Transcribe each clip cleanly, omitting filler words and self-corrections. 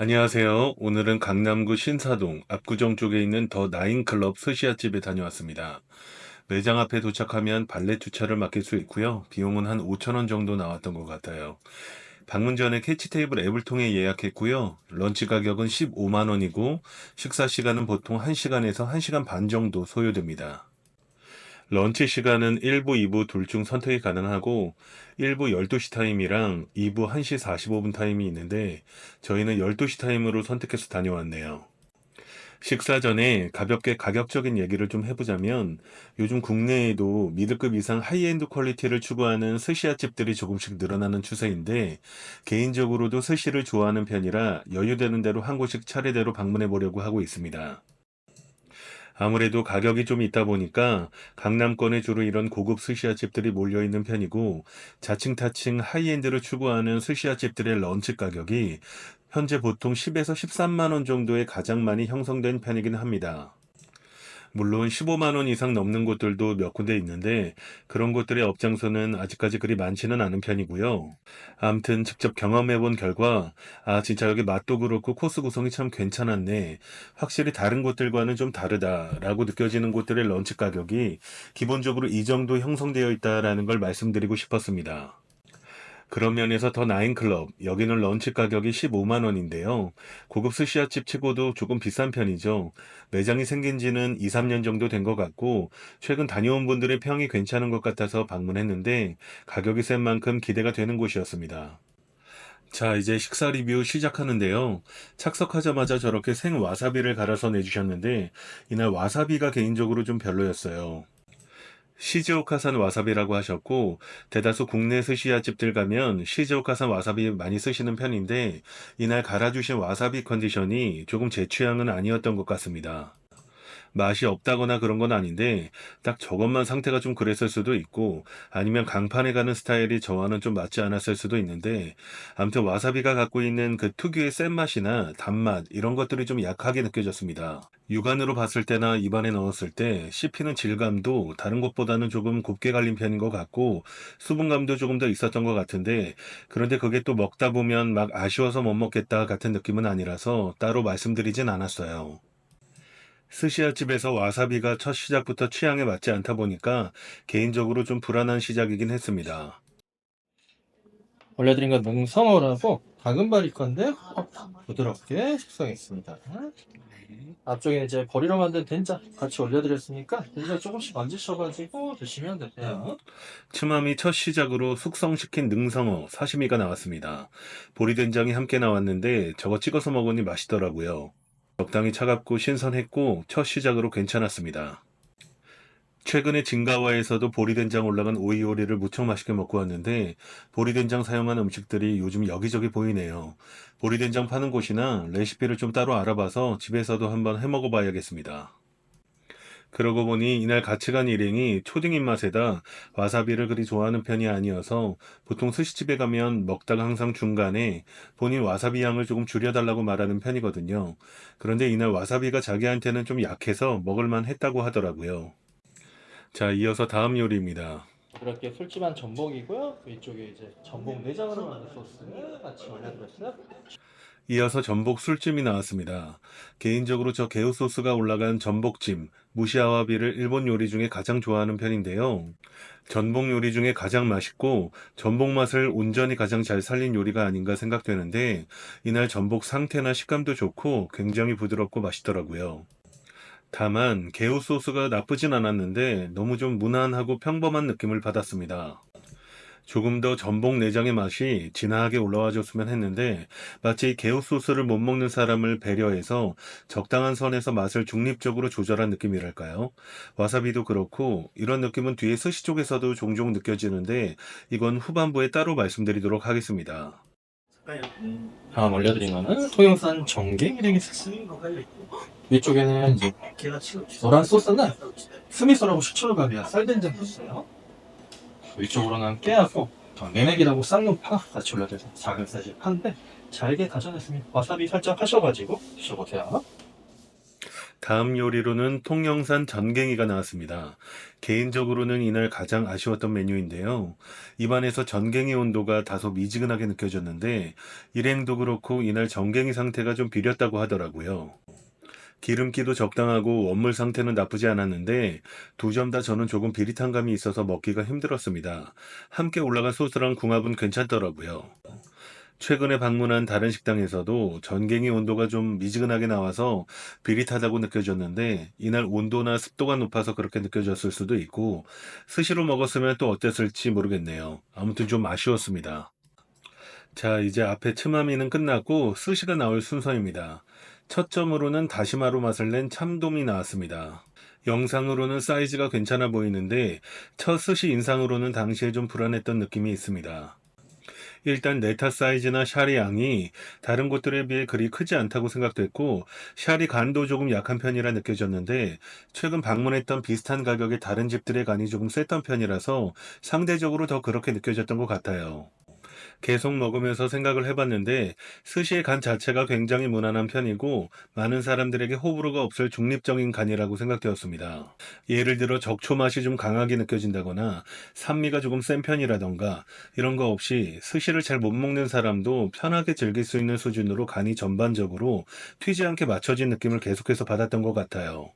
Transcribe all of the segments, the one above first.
안녕하세요. 오늘은 강남구 신사동 압구정 쪽에 있는 더 나인클럽 스시야집에 다녀왔습니다. 매장 앞에 도착하면 발렛 주차를 맡길 수 있고요. 비용은 한 5천 원 정도 나왔던 것 같아요. 방문 전에 캐치 테이블 앱을 통해 예약했고요. 런치 가격은 15만 원이고 식사 시간은 보통 1시간에서 1시간 반 정도 소요됩니다. 런치 시간은 1부, 2부 둘 중 선택이 가능하고 1부 12시 타임이랑 2부 1시 45분 타임이 있는데 저희는 12시 타임으로 선택해서 다녀왔네요. 식사 전에 가볍게 가격적인 얘기를 좀 해보자면 요즘 국내에도 미드급 이상 하이엔드 퀄리티를 추구하는 스시야 집들이 조금씩 늘어나는 추세인데 개인적으로도 스시를 좋아하는 편이라 여유되는 대로 한 곳씩 차례대로 방문해 보려고 하고 있습니다. 아무래도 가격이 좀 있다 보니까 강남권에 주로 이런 고급 스시야 집들이 몰려 있는 편이고 자칭 타칭 하이엔드를 추구하는 스시야 집들의 런치 가격이 현재 보통 10에서 13만 원 정도에 가장 많이 형성된 편이긴 합니다. 물론 15만 원 이상 넘는 곳들도 몇 군데 있는데 그런 곳들의 업장수는 아직까지 그리 많지는 않은 편이고요. 암튼 직접 경험해 본 결과 진짜 여기 맛도 그렇고 코스 구성이 참 괜찮았네. 확실히 다른 곳들과는 좀 다르다라고 느껴지는 곳들의 런치 가격이 기본적으로 이 정도 형성되어 있다라는 걸 말씀드리고 싶었습니다. 그런 면에서 더 나인클럽, 여기는 런치 가격이 15만 원인데요. 고급 스시야집 치고도 조금 비싼 편이죠. 매장이 생긴 지는 2, 3년 정도 된 것 같고, 최근 다녀온 분들의 평이 괜찮은 것 같아서 방문했는데, 가격이 센 만큼 기대가 되는 곳이었습니다. 자, 이제 식사 리뷰 시작하는데요. 착석하자마자 저렇게 생 와사비를 갈아서 내주셨는데, 이날 와사비가 개인적으로 좀 별로였어요. 시즈오카산 와사비라고 하셨고 대다수 국내 스시야 집들 가면 시즈오카산 와사비 많이 쓰시는 편인데 이날 갈아주신 와사비 컨디션이 조금 제 취향은 아니었던 것 같습니다. 맛이 없다거나 그런 건 아닌데 딱 저것만 상태가 좀 그랬을 수도 있고 아니면 강판에 가는 스타일이 저와는 좀 맞지 않았을 수도 있는데 아무튼 와사비가 갖고 있는 그 특유의 센 맛이나 단맛 이런 것들이 좀 약하게 느껴졌습니다. 육안으로 봤을 때나 입안에 넣었을 때 씹히는 질감도 다른 것보다는 조금 곱게 갈린 편인 것 같고 수분감도 조금 더 있었던 것 같은데 그런데 그게 또 먹다 보면 막 아쉬워서 못 먹겠다 같은 느낌은 아니라서 따로 말씀드리진 않았어요. 스시야집에서 와사비가 첫 시작부터 취향에 맞지 않다 보니까 개인적으로 좀 불안한 시작이긴 했습니다. 올려드린 건 능성어라고 다금바리 건데 부드럽게 숙성했습니다. 앞쪽에 이제 버리러 만든 된장 같이 올려드렸으니까 된장 조금씩 얹으셔가지고 드시면 되세요. 츠마미 첫 시작으로 숙성시킨 능성어 사시미가 나왔습니다. 보리된장이 함께 나왔는데 저거 찍어서 먹으니 맛있더라고요. 적당히 차갑고 신선했고 첫 시작으로 괜찮았습니다. 최근에 진가와에서도 보리된장 올라간 오이 요리를 무척 맛있게 먹고 왔는데 보리된장 사용한 음식들이 요즘 여기저기 보이네요. 보리된장 파는 곳이나 레시피를 좀 따로 알아봐서 집에서도 한번 해먹어 봐야겠습니다. 그러고 보니 이날 같이 간 일행이 초딩 입맛에다 와사비를 그리 좋아하는 편이 아니어서 보통 스시집에 가면 먹다가 항상 중간에 본인 와사비 양을 조금 줄여달라고 말하는 편이거든요. 그런데 이날 와사비가 자기한테는 좀 약해서 먹을만 했다고 하더라고요. 자, 이어서 다음 요리입니다. 부드럽게 술집한 전복이고요. 위쪽에 이제 전복 내장으로 만든 소스 같이 올려드렸어요. 이어서 전복 술찜이 나왔습니다. 개인적으로 저 게우 소스가 올라간 전복찜, 무시아와비를 일본 요리 중에 가장 좋아하는 편인데요. 전복 요리 중에 가장 맛있고 전복 맛을 온전히 가장 잘 살린 요리가 아닌가 생각되는데 이날 전복 상태나 식감도 좋고 굉장히 부드럽고 맛있더라고요. 다만 게우 소스가 나쁘진 않았는데 너무 좀 무난하고 평범한 느낌을 받았습니다. 조금 더 전복 내장의 맛이 진하게 올라와 줬으면 했는데 마치 게우 소스를 못 먹는 사람을 배려해서 적당한 선에서 맛을 중립적으로 조절한 느낌이랄까요? 와사비도 그렇고 이런 느낌은 뒤에 스시 쪽에서도 종종 느껴지는데 이건 후반부에 따로 말씀드리도록 하겠습니다. 다음 올려드린 거는 토용산 정갱이랭이 소스. 위쪽에는 이제 노란 소스는 스미소라고 시초로가비와 쌀된장 소스예요. 위쪽으로는 깨하고 메맥이라고 쌍용 파 같이 올려드려서 작은 사이즈 파인데 잘게 다져냈습니다. 와사비 살짝 하셔가지고 드셔보세요. 다음 요리로는 통영산 전갱이가 나왔습니다. 개인적으로는 이날 가장 아쉬웠던 메뉴인데요. 입안에서 전갱이 온도가 다소 미지근하게 느껴졌는데 일행도 그렇고 이날 전갱이 상태가 좀 비렸다고 하더라고요. 기름기도 적당하고 원물 상태는 나쁘지 않았는데 두 점 다 저는 조금 비릿한 감이 있어서 먹기가 힘들었습니다. 함께 올라간 소스랑 궁합은 괜찮더라고요. 최근에 방문한 다른 식당에서도 전갱이 온도가 좀 미지근하게 나와서 비릿하다고 느껴졌는데 이날 온도나 습도가 높아서 그렇게 느껴졌을 수도 있고 스시로 먹었으면 또 어땠을지 모르겠네요. 아무튼 좀 아쉬웠습니다. 자, 이제 앞에 츠마미는 끝났고 스시가 나올 순서입니다. 첫 점으로는 다시마로 맛을 낸 참돔이 나왔습니다. 영상으로는 사이즈가 괜찮아 보이는데 첫 스시 인상으로는 당시에 좀 불안했던 느낌이 있습니다. 일단 네타 사이즈나 샤리 양이 다른 곳들에 비해 그리 크지 않다고 생각됐고 샤리 간도 조금 약한 편이라 느껴졌는데 최근 방문했던 비슷한 가격의 다른 집들의 간이 조금 셌던 편이라서 상대적으로 더 그렇게 느껴졌던 것 같아요. 계속 먹으면서 생각을 해봤는데 스시의 간 자체가 굉장히 무난한 편이고 많은 사람들에게 호불호가 없을 중립적인 간이라고 생각되었습니다. 예를 들어 적초 맛이 좀 강하게 느껴진다거나 산미가 조금 센 편이라던가 이런 거 없이 스시를 잘 못 먹는 사람도 편하게 즐길 수 있는 수준으로 간이 전반적으로 튀지 않게 맞춰진 느낌을 계속해서 받았던 것 같아요.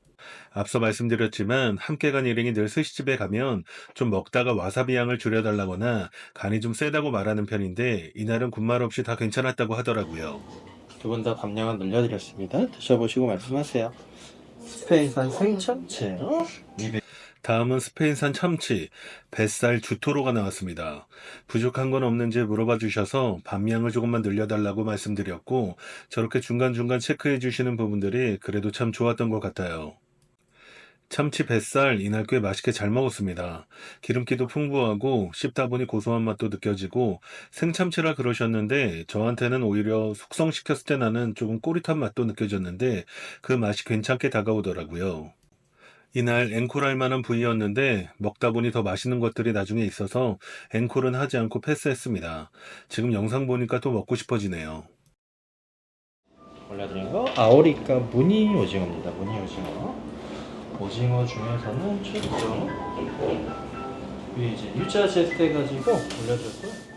앞서 말씀드렸지만 함께 간 일행이 늘 스시집에 가면 좀 먹다가 와사비 양을 줄여달라거나 간이 좀 세다고 말하는 편인데 이날은 군말 없이 다 괜찮았다고 하더라고요. 두 분 다 감량은 늘려드렸습니다. 드셔보시고 말씀하세요. 스페인산 생참치. 다음은 스페인산 참치, 뱃살 주토로가 나왔습니다. 부족한 건 없는지 물어봐 주셔서 반량을 조금만 늘려달라고 말씀드렸고 저렇게 중간중간 체크해 주시는 부분들이 그래도 참 좋았던 것 같아요. 참치 뱃살 이날 꽤 맛있게 잘 먹었습니다. 기름기도 풍부하고 씹다 보니 고소한 맛도 느껴지고 생참치라 그러셨는데 저한테는 오히려 숙성시켰을 때 나는 조금 꼬릿한 맛도 느껴졌는데 그 맛이 괜찮게 다가오더라고요. 이날 앵콜할 만한 부위였는데 먹다 보니 더 맛있는 것들이 나중에 있어서 앵콜은 하지 않고 패스했습니다. 지금 영상 보니까 또 먹고 싶어지네요. 올려드린 거 아오리카 무늬 오징어입니다. 무늬 오징어. 오징어 중에서는 최종 위에 이제 유자 제스트 해가지고 올려줬고요.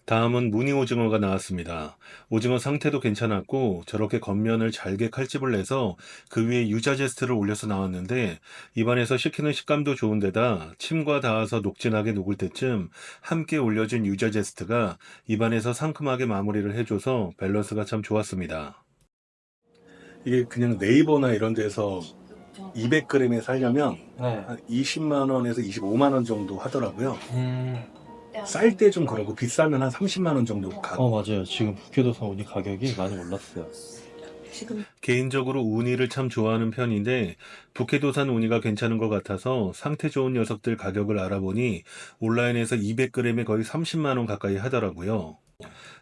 다음은 무늬 오징어가 나왔습니다. 오징어 상태도 괜찮았고 저렇게 겉면을 잘게 칼집을 내서 그 위에 유자 제스트를 올려서 나왔는데 입안에서 식히는 식감도 좋은데다 침과 닿아서 녹진하게 녹을 때쯤 함께 올려진 유자 제스트가 입안에서 상큼하게 마무리를 해줘서 밸런스가 참 좋았습니다. 이게 그냥 네이버나 이런 데서 200g에 살려면 네. 한 20만 원에서 25만 원 정도 하더라고요. 음. 쌀 때 좀 그러고 비싸면 한 30만 원 정도 맞아요. 지금 북교도산 우니 가격이 많이 올랐어요. 개인적으로 우니를 참 좋아하는 편인데 북해도산 우니가 괜찮은 것 같아서 상태 좋은 녀석들 가격을 알아보니 온라인에서 200g에 거의 30만 원 가까이 하더라고요.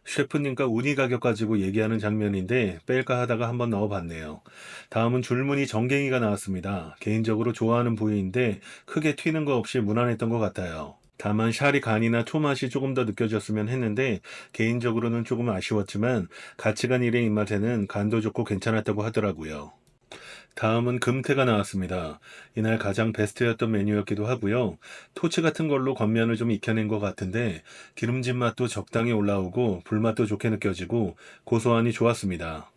셰프님과 우니 가격 가지고 얘기하는 장면인데 뺄까 하다가 한번 넣어봤네요. 다음은 줄무늬 정갱이가 나왔습니다. 개인적으로 좋아하는 부위인데 크게 튀는 거 없이 무난했던 것 같아요. 다만 샤리 간이나 토맛이 조금 더 느껴졌으면 했는데 개인적으로는 조금 아쉬웠지만 같이 간 일의 입맛에는 간도 좋고 괜찮았다고 하더라고요. 다음은 금태가 나왔습니다. 이날 가장 베스트였던 메뉴였기도 하고요. 토치 같은 걸로 겉면을 좀 익혀낸 것 같은데 기름진 맛도 적당히 올라오고 불맛도 좋게 느껴지고 고소하니 좋았습니다.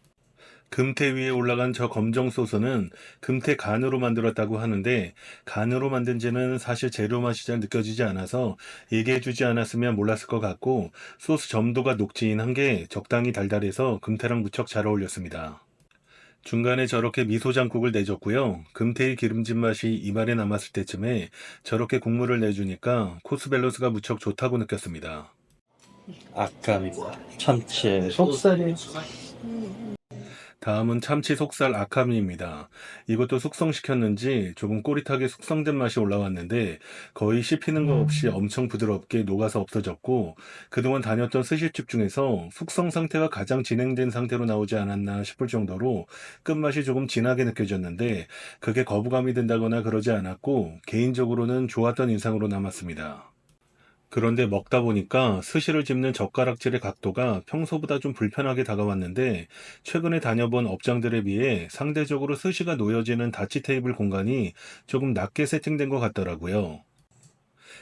금태 위에 올라간 저 검정 소스는 금태 간으로 만들었다고 하는데 간으로 만든 지는 사실 재료 맛이 잘 느껴지지 않아서 얘기해주지 않았으면 몰랐을 것 같고 소스 점도가 녹진한 게 적당히 달달해서 금태랑 무척 잘 어울렸습니다. 중간에 저렇게 미소장국을 내줬고요. 금태의 기름진 맛이 입안에 남았을 때쯤에 저렇게 국물을 내주니까 코스 밸런스가 무척 좋다고 느꼈습니다. 아까입니다. 참치의 속살이. 다음은 참치 속살 아카미입니다. 이것도 숙성시켰는지 조금 꼬릿하게 숙성된 맛이 올라왔는데 거의 씹히는 거 없이 엄청 부드럽게 녹아서 없어졌고 그동안 다녔던 스시집 중에서 숙성 상태가 가장 진행된 상태로 나오지 않았나 싶을 정도로 끝맛이 조금 진하게 느껴졌는데 그게 거부감이 든다거나 그러지 않았고 개인적으로는 좋았던 인상으로 남았습니다. 그런데 먹다 보니까 스시를 집는 젓가락질의 각도가 평소보다 좀 불편하게 다가왔는데 최근에 다녀본 업장들에 비해 상대적으로 스시가 놓여지는 다치 테이블 공간이 조금 낮게 세팅된 것 같더라고요.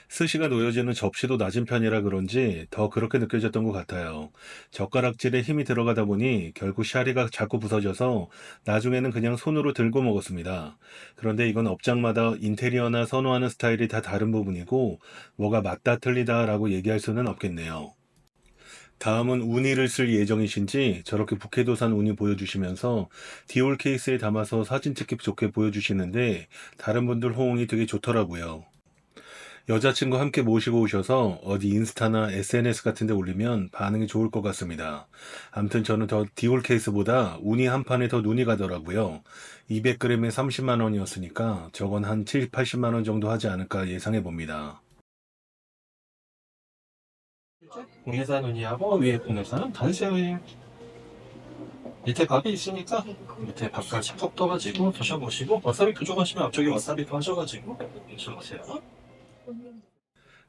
스시가 놓여지는 접시도 낮은 편이라 그런지 더 그렇게 느껴졌던 것 같아요. 젓가락질에 힘이 들어가다 보니 결국 샤리가 자꾸 부서져서 나중에는 그냥 손으로 들고 먹었습니다. 그런데 이건 업장마다 인테리어나 선호하는 스타일이 다 다른 부분이고 뭐가 맞다 틀리다라고 얘기할 수는 없겠네요. 다음은 우니를 쓸 예정이신지 저렇게 북해도산 우니 보여주시면서 디올 케이스에 담아서 사진 찍기 좋게 보여주시는데 다른 분들 호응이 되게 좋더라고요. 여자친구 함께 모시고 오셔서 어디 인스타나 SNS 같은 데 올리면 반응이 좋을 것 같습니다. 아무튼 저는 더 디올 케이스보다 우니 한 판에 더 눈이 가더라고요. 200g에 30만 원이었으니까 저건 한 7, 80만 원 정도 하지 않을까 예상해 봅니다. 국내산 우니하고 위에 국내산은 단새우예요. 밑에 밥이 있으니까 밑에 밥까지 푹 떠가지고 드셔보시고 와사비 부족하시면 앞쪽에 와사비도 하셔가지고 드셔보세요.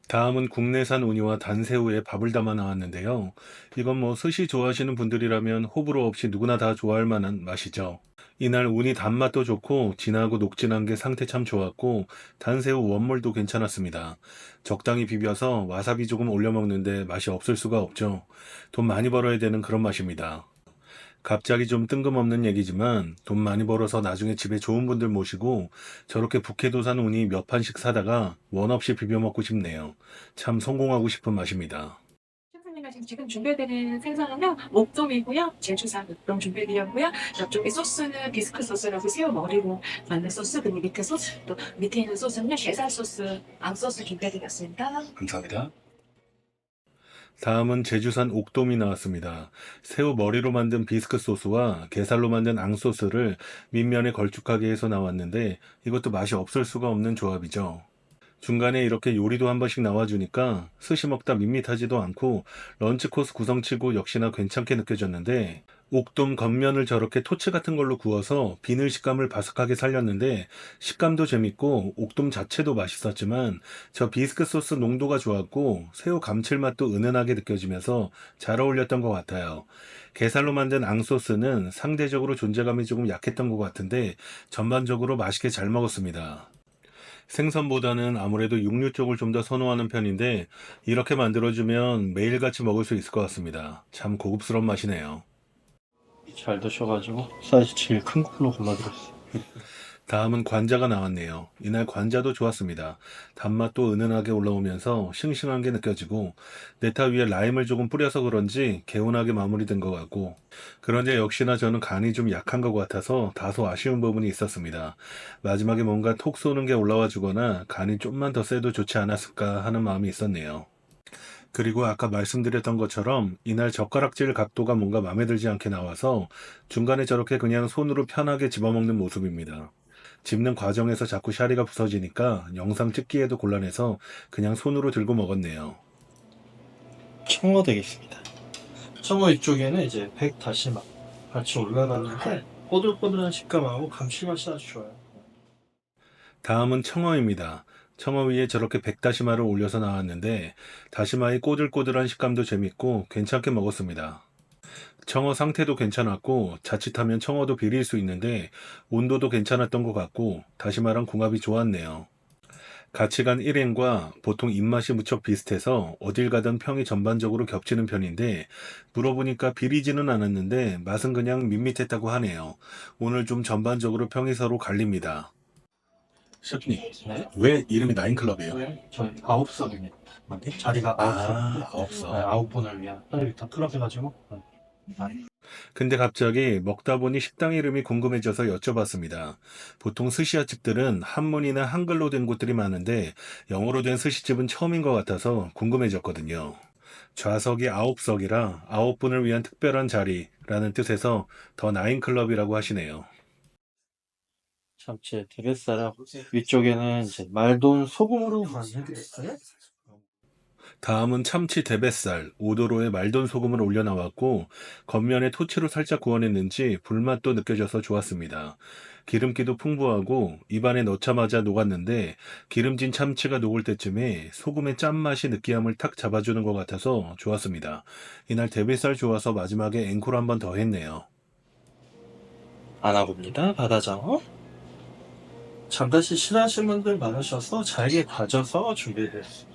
다음은 국내산 우니와 단새우에 밥을 담아 나왔는데요. 이건 뭐 스시 좋아하시는 분들이라면 호불호 없이 누구나 다 좋아할 만한 맛이죠. 이날 우니 단맛도 좋고 진하고 녹진한 게 상태 참 좋았고 단새우 원물도 괜찮았습니다. 적당히 비벼서 와사비 조금 올려 먹는데 맛이 없을 수가 없죠. 돈 많이 벌어야 되는 그런 맛입니다. 갑자기 좀 뜬금없는 얘기지만 돈 많이 벌어서 나중에 집에 좋은 분들 모시고 저렇게 북해도산 우니 몇 판씩 사다가 원 없이 비벼 먹고 싶네요. 참 성공하고 싶은 맛입니다. 셰프님과 지금 준비해드린 생선은요, 목돔이고요, 제주산 목돔 준비해드렸고요. 옆쪽에 소스는 비스크 소스라고 새우 머리로 만든 소스, 그리고 밑에 소스, 또 밑에 있는 소스는요, 게살 소스, 앙 소스 준비해드렸습니다. 감사합니다. 다음은 제주산 옥돔이 나왔습니다. 새우 머리로 만든 비스크 소스와 게살로 만든 앙 소스를 밑면에 걸쭉하게 해서 나왔는데 이것도 맛이 없을 수가 없는 조합이죠. 중간에 이렇게 요리도 한 번씩 나와주니까 스시 먹다 밋밋하지도 않고 런치 코스 구성치고 역시나 괜찮게 느껴졌는데 옥돔 겉면을 저렇게 토치 같은 걸로 구워서 비늘 식감을 바삭하게 살렸는데 식감도 재밌고 옥돔 자체도 맛있었지만 저 비스크 소스 농도가 좋았고 새우 감칠맛도 은은하게 느껴지면서 잘 어울렸던 것 같아요. 게살로 만든 앙소스는 상대적으로 존재감이 조금 약했던 것 같은데 전반적으로 맛있게 잘 먹었습니다. 생선보다는 아무래도 육류 쪽을 좀 더 선호하는 편인데 이렇게 만들어주면 매일같이 먹을 수 있을 것 같습니다. 참 고급스러운 맛이네요. 잘 드셔가지고 사이즈 제일 큰 걸로 골라드렸어요. 다음은 관자가 나왔네요. 이날 관자도 좋았습니다. 단맛도 은은하게 올라오면서 싱싱한 게 느껴지고 네타 위에 라임을 조금 뿌려서 그런지 개운하게 마무리된 것 같고 그런데 역시나 저는 간이 좀 약한 것 같아서 다소 아쉬운 부분이 있었습니다. 마지막에 뭔가 톡 쏘는 게 올라와 주거나 간이 좀만 더 세도 좋지 않았을까 하는 마음이 있었네요. 그리고 아까 말씀드렸던 것처럼 이날 젓가락질 각도가 뭔가 마음에 들지 않게 나와서 중간에 저렇게 그냥 손으로 편하게 집어먹는 모습입니다. 집는 과정에서 자꾸 샤리가 부서지니까 영상 찍기에도 곤란해서 그냥 손으로 들고 먹었네요. 청어 되겠습니다. 청어 이쪽에는 이제 백 다시마 같이 올라가는데 꼬들꼬들한 식감하고 감칠맛이 아주 좋아요. 다음은 청어입니다. 청어 위에 저렇게 백다시마를 올려서 나왔는데 다시마의 꼬들꼬들한 식감도 재밌고 괜찮게 먹었습니다. 청어 상태도 괜찮았고 자칫하면 청어도 비릴 수 있는데 온도도 괜찮았던 것 같고 다시마랑 궁합이 좋았네요. 같이 간 일행과 보통 입맛이 무척 비슷해서 어딜 가든 평이 전반적으로 겹치는 편인데 물어보니까 비리지는 않았는데 맛은 그냥 밋밋했다고 하네요. 오늘 좀 전반적으로 평이 서로 갈립니다. 셰프님, 네. 왜 이름이 나인클럽이에요? 저희 9석입니다. 자리가 9석. 9석. 9분을 위한 다 클럽 해가지고 근데 갑자기 먹다 보니 식당 이름이 궁금해져서 여쭤봤습니다. 보통 스시야집들은 한문이나 한글로 된 곳들이 많은데 영어로 된 스시집은 처음인 것 같아서 궁금해졌거든요. 좌석이 9석이라 9분을 위한 특별한 자리라는 뜻에서 더 나인클럽이라고 하시네요. 참치 대뱃살하고 위쪽에는 이제 말돈 소금으로 만든 게 있어요. 다음은 참치 대뱃살, 오도로에 말돈 소금을 올려 나왔고 겉면에 토치로 살짝 구워냈는지 불맛도 느껴져서 좋았습니다. 기름기도 풍부하고 입안에 넣자마자 녹았는데 기름진 참치가 녹을 때쯤에 소금의 짠맛이 느끼함을 탁 잡아주는 것 같아서 좋았습니다. 이날 대뱃살 좋아서 마지막에 앵콜 한 번 더 했네요. 아나고입니다. 바다장어. 장가시 싫어하시는 분들 많으셔서 잘게 다져서 준비해드렸습니다.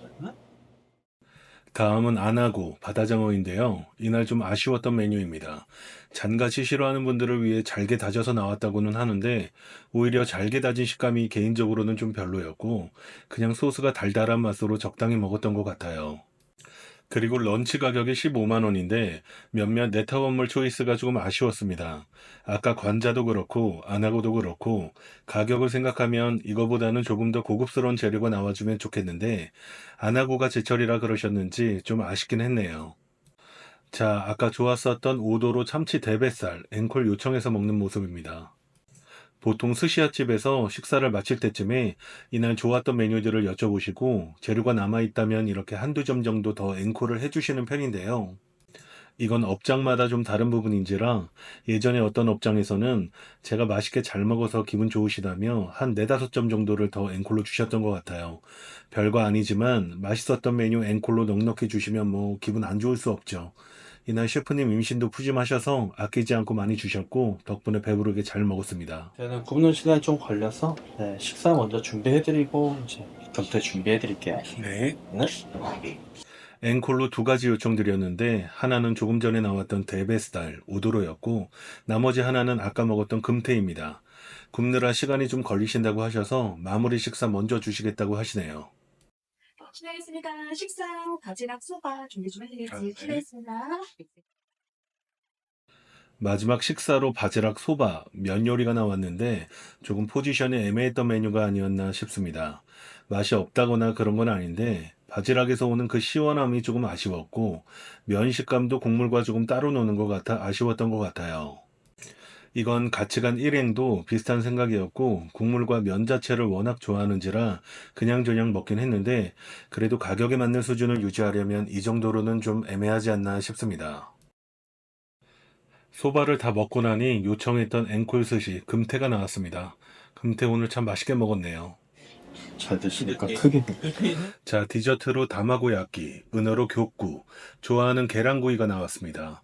다음은 안하고 바다장어인데요. 이날 좀 아쉬웠던 메뉴입니다. 잔같이 싫어하는 분들을 위해 잘게 다져서 나왔다고는 하는데 오히려 잘게 다진 식감이 개인적으로는 좀 별로였고 그냥 소스가 달달한 맛으로 적당히 먹었던 것 같아요. 그리고 런치 가격이 15만 원인데 몇몇 네타원물 초이스가 조금 아쉬웠습니다. 아까 관자도 그렇고 안하고도 그렇고 가격을 생각하면 이거보다는 조금 더 고급스러운 재료가 나와주면 좋겠는데 안하고가 제철이라 그러셨는지 좀 아쉽긴 했네요. 자, 아까 좋았었던 오도로 참치 대뱃살 앵콜 요청해서 먹는 모습입니다. 보통 스시야집에서 식사를 마칠 때쯤에 이날 좋았던 메뉴들을 여쭤보시고 재료가 남아있다면 이렇게 한두 점 정도 더 앵콜을 해주시는 편인데요. 이건 업장마다 좀 다른 부분인지라 예전에 어떤 업장에서는 제가 맛있게 잘 먹어서 기분 좋으시다며 한 네다섯 점 정도를 더 앵콜로 주셨던 것 같아요. 별거 아니지만 맛있었던 메뉴 앵콜로 넉넉히 주시면 뭐 기분 안 좋을 수 없죠. 이날 셰프님 임신도 푸짐하셔서 아끼지 않고 많이 주셨고 덕분에 배부르게 잘 먹었습니다. 저는 굽는 시간이 좀 걸려서 식사 먼저 준비해드리고 이제 경태 준비해드릴게요. 네. 네. 앵콜로 두 가지 요청드렸는데 하나는 조금 전에 나왔던 대베스달 오도로였고 나머지 하나는 아까 먹었던 금태입니다. 굽느라 시간이 좀 걸리신다고 하셔서 마무리 식사 먼저 주시겠다고 하시네요. 실례하겠습니다. 식사 바지락 소바 준비 좀 해드릴게요. 네. 실례했습니다. 마지막 식사로 바지락 소바, 면 요리가 나왔는데 조금 포지션이 애매했던 메뉴가 아니었나 싶습니다. 맛이 없다거나 그런 건 아닌데 바지락에서 오는 그 시원함이 조금 아쉬웠고 면 식감도 국물과 조금 따로 노는 것 같아 아쉬웠던 것 같아요. 이건 같이 간 일행도 비슷한 생각이었고 국물과 면 자체를 워낙 좋아하는지라 그냥저냥 먹긴 했는데 그래도 가격에 맞는 수준을 유지하려면 이 정도로는 좀 애매하지 않나 싶습니다. 소바를 다 먹고 나니 요청했던 앵콜 스시 금태가 나왔습니다. 금태 오늘 참 맛있게 먹었네요. 잘 드시니까 크게. 자, 디저트로 다마고야끼, 은어로 gyokgu, 좋아하는 계란구이가 나왔습니다.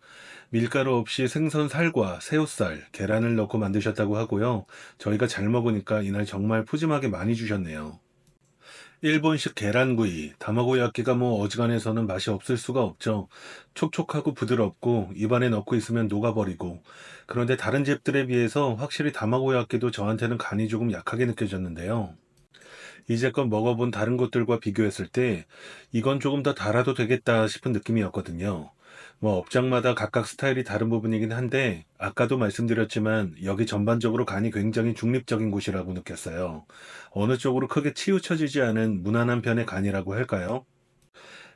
밀가루 없이 생선 살과 새우살, 계란을 넣고 만드셨다고 하고요. 저희가 잘 먹으니까 이날 정말 푸짐하게 많이 주셨네요. 일본식 계란구이, 다마고야끼가 뭐 어지간해서는 맛이 없을 수가 없죠. 촉촉하고 부드럽고 입안에 넣고 있으면 녹아버리고. 그런데 다른 집들에 비해서 확실히 다마고야끼도 저한테는 간이 조금 약하게 느껴졌는데요. 이제껏 먹어본 다른 곳들과 비교했을 때 이건 조금 더 달아도 되겠다 싶은 느낌이었거든요. 뭐 업장마다 각각 스타일이 다른 부분이긴 한데 아까도 말씀드렸지만 여기 전반적으로 간이 굉장히 중립적인 곳이라고 느꼈어요. 어느 쪽으로 크게 치우쳐지지 않은 무난한 편의 간이라고 할까요?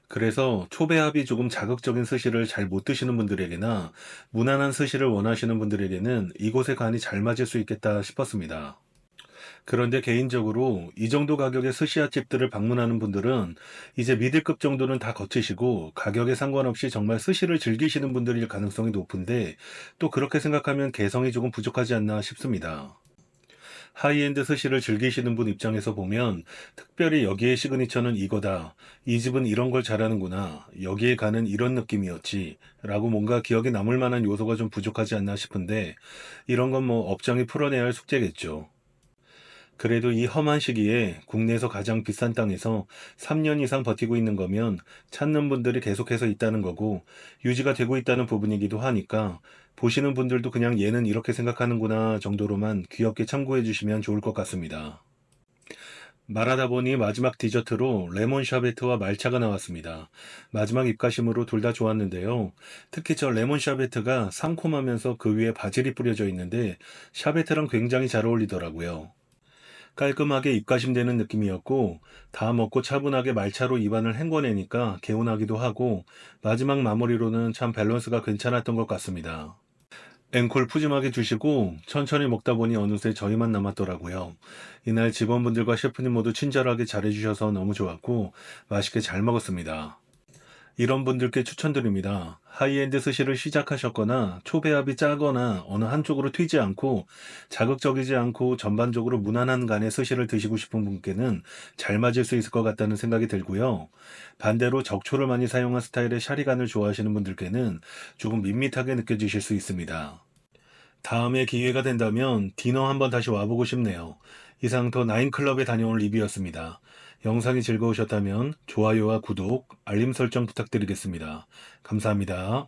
그래서 초배합이 조금 자극적인 스시를 잘 못 드시는 분들에게나 무난한 스시를 원하시는 분들에게는 이곳의 간이 잘 맞을 수 있겠다 싶었습니다. 그런데 개인적으로 이 정도 가격의 스시야 집들을 방문하는 분들은 이제 미들급 정도는 다 거치시고 가격에 상관없이 정말 스시를 즐기시는 분들일 가능성이 높은데 또 그렇게 생각하면 개성이 조금 부족하지 않나 싶습니다. 하이엔드 스시를 즐기시는 분 입장에서 보면 특별히 여기의 시그니처는 이거다. 이 집은 이런 걸 잘하는구나. 여기에 가는 이런 느낌이었지. 라고 뭔가 기억에 남을 만한 요소가 좀 부족하지 않나 싶은데 이런 건 뭐 업장이 풀어내야 할 숙제겠죠. 그래도 이 험한 시기에 국내에서 가장 비싼 땅에서 3년 이상 버티고 있는 거면 찾는 분들이 계속해서 있다는 거고 유지가 되고 있다는 부분이기도 하니까 보시는 분들도 그냥 얘는 이렇게 생각하는구나 정도로만 귀엽게 참고해 주시면 좋을 것 같습니다. 말하다 보니 마지막 디저트로 레몬 샤베트와 말차가 나왔습니다. 마지막 입가심으로 둘 다 좋았는데요. 특히 저 레몬 샤베트가 상콤하면서 그 위에 바질이 뿌려져 있는데 샤베트랑 굉장히 잘 어울리더라고요. 깔끔하게 입가심되는 느낌이었고 다 먹고 차분하게 말차로 입안을 헹궈내니까 개운하기도 하고 마지막 마무리로는 참 밸런스가 괜찮았던 것 같습니다. 앵콜 푸짐하게 주시고 천천히 먹다 보니 어느새 저희만 남았더라고요. 이날 직원분들과 셰프님 모두 친절하게 잘해주셔서 너무 좋았고 맛있게 잘 먹었습니다. 이런 분들께 추천드립니다. 하이엔드 스시를 시작하셨거나 초배합이 짜거나 어느 한쪽으로 튀지 않고 자극적이지 않고 전반적으로 무난한 간의 스시를 드시고 싶은 분께는 잘 맞을 수 있을 것 같다는 생각이 들고요. 반대로 적초를 많이 사용한 스타일의 샤리간을 좋아하시는 분들께는 조금 밋밋하게 느껴지실 수 있습니다. 다음에 기회가 된다면 디너 한번 다시 와보고 싶네요. 이상 더 나인클럽에 다녀온 리뷰였습니다. 영상이 즐거우셨다면 좋아요와 구독, 알림 설정 부탁드리겠습니다. 감사합니다.